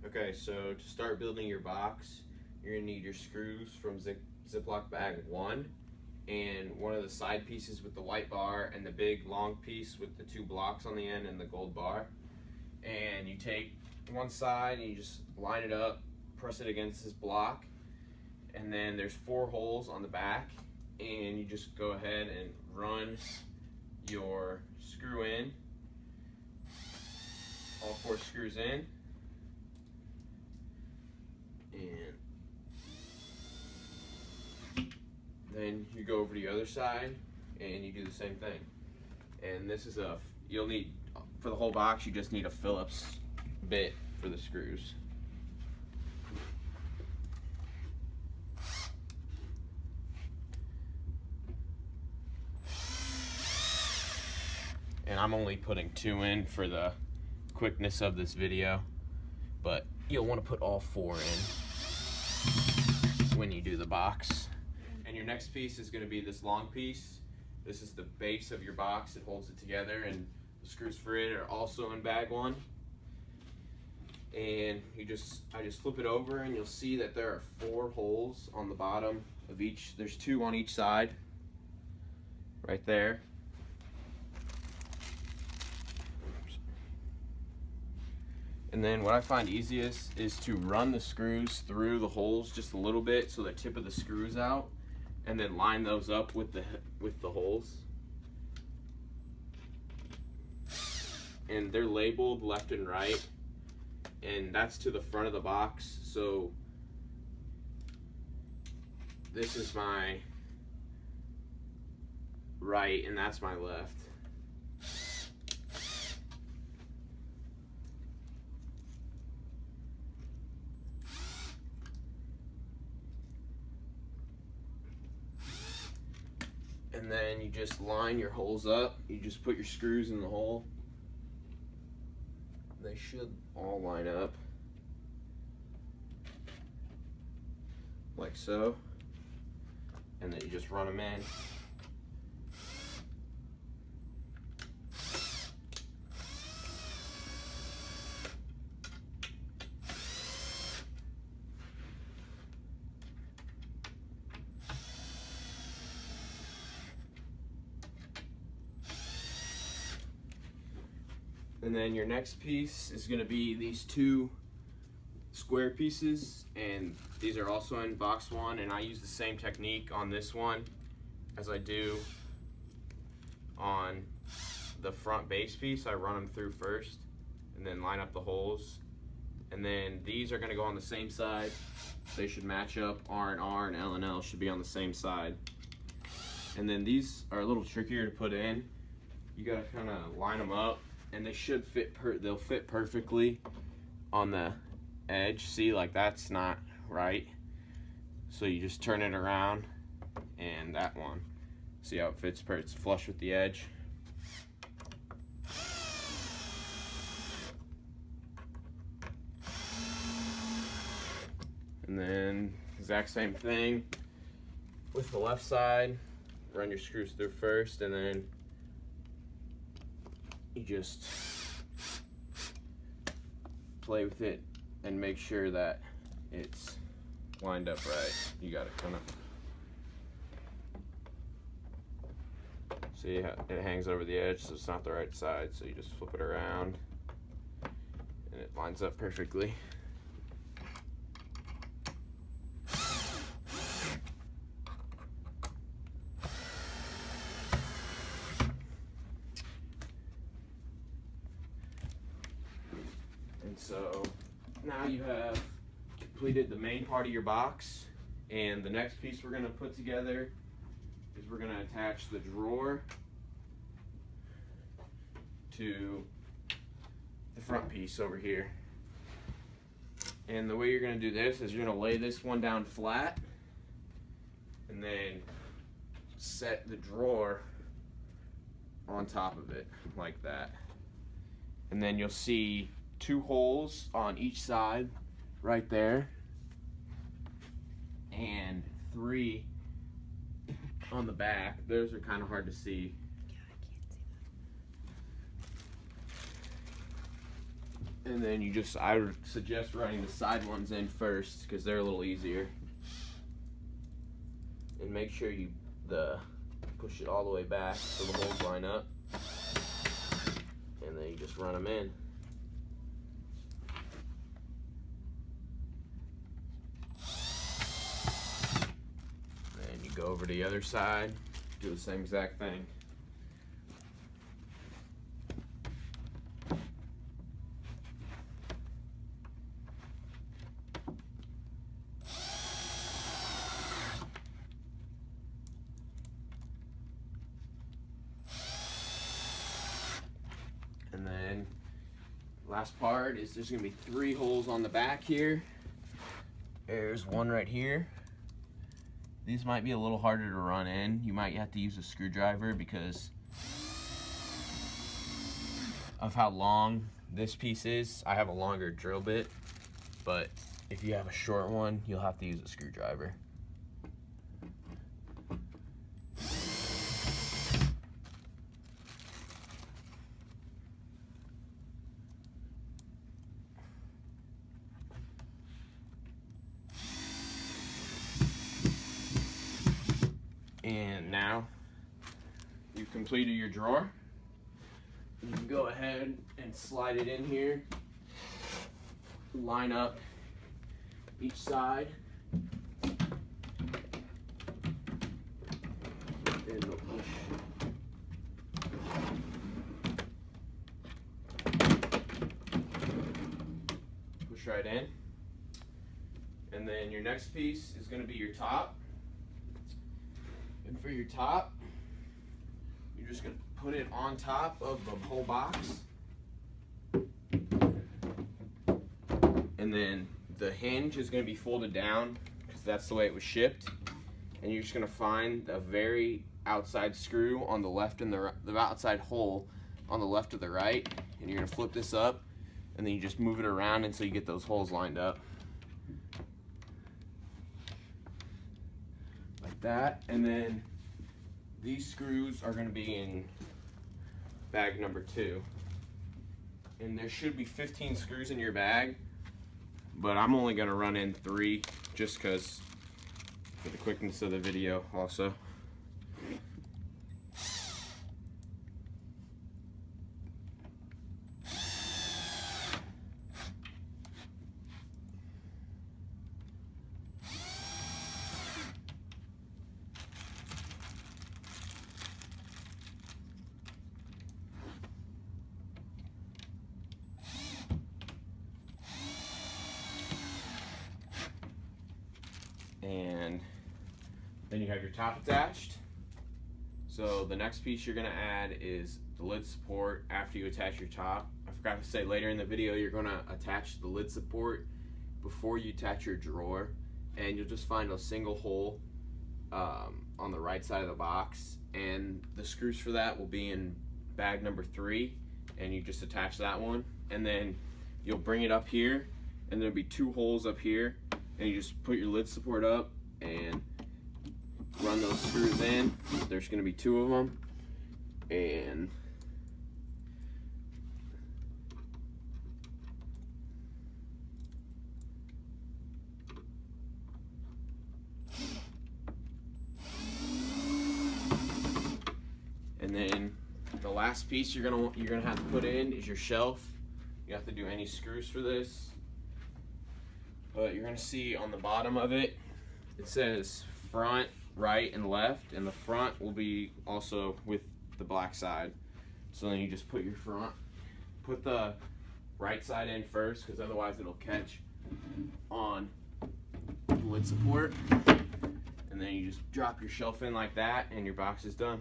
Okay, so to start building your box, you're gonna need your screws from Ziploc bag 1 and one of the side pieces with the white bar and the big long piece with the 2 blocks on the end and the gold bar. And you take one side and you just line it up, press it against this block, and then there's 4 holes on the back, and you just go ahead and run your screw in, all 4 screws in, and then you go over to the other side and you do the same thing. And this is you'll need, for the whole box, you just need a Phillips bit for the screws. And I'm only putting 2 in for the quickness of this video, but you'll want to put all 4 in when you do the box. And your next piece is going to be this long piece. This is the base of your box. It holds it together, and the screws for it are also in bag 1. And I just flip it over, and you'll see that there are 4 holes on the bottom of each. There's 2 on each side, right there. And then what I find easiest is to run the screws through the holes just a little bit so the tip of the screw is out, and then line those up with the holes. And they're labeled left and right, and that's to the front of the box. So this is my right and that's my left. And then you just line your holes up. You just put your screws in the hole. They should all line up like so. And then you just run them in. And then your next piece is going to be these 2 square pieces, and these are also in box 1, and I use the same technique on this one as I do on the front base piece. I run them through first and then line up the holes, and then these are going to go on the same side. They should match up. R and R and L and L should be on the same side. And then these are a little trickier to put in. You got to kind of line them up, and they should fit. They'll fit perfectly on the edge. See, like that's not right. So you just turn it around, and that one. See how it fits? It's flush with the edge. And then exact same thing with the left side. Run your screws through first, and then you just play with it and make sure that it's lined up right. You got it kind of, see how it hangs over the edge, so it's not the right side, so you just flip it around and it lines up perfectly. And so now you have completed the main part of your box, and the next piece we're going to put together is we're going to attach the drawer to the front piece over here. And the way you're going to do this is you're going to lay this one down flat and then set the drawer on top of it like that. And then you'll see 2 holes on each side right there, and 3 on the back. Those are kind of hard to see. Yeah, I can't see And then I would suggest running the side ones in first because they're a little easier. And make sure you push it all the way back so the holes line up. And then you just run them in. And you go over to the other side, do the same exact thing. And then last part is there's gonna be 3 holes on the back here. There's one right here. These might be a little harder to run in. You might have to use a screwdriver because of how long this piece is. I have a longer drill bit, but if you have a short one, you'll have to use a screwdriver. And now you've completed your drawer. You can go ahead and slide it in here, line up each side, and it'll push right in. And then your next piece is going to be your top. And for your top, you're just going to put it on top of the whole box. And then the hinge is going to be folded down because that's the way it was shipped. And you're just going to find a very outside screw on the left and the outside hole on the left or the right. And you're going to flip this up and then you just move it around until you get those holes lined up. That, and then these screws are going to be in bag number 2, and there should be 15 screws in your bag, but I'm only going to run in 3 just because for the quickness of the video also. And then you have your top attached. So the next piece you're going to add is the lid support after you attach your top. I forgot to say later in the video you're going to attach the lid support before you attach your drawer, and you'll just find a single hole on the right side of the box, and the screws for that will be in bag number 3, and you just attach that one, and then you'll bring it up here and there'll be 2 holes up here, and you just put your lid support up and run those screws in. There's going to be 2 of them, and then the last piece you're gonna have to put in is your shelf. You have to do any screws for this, but you're gonna see on the bottom of it, it says front, right, and left, and the front will be also with the black side. So then you just put the right side in first, because otherwise it'll catch on the lid support, and then you just drop your shelf in like that, and your box is done.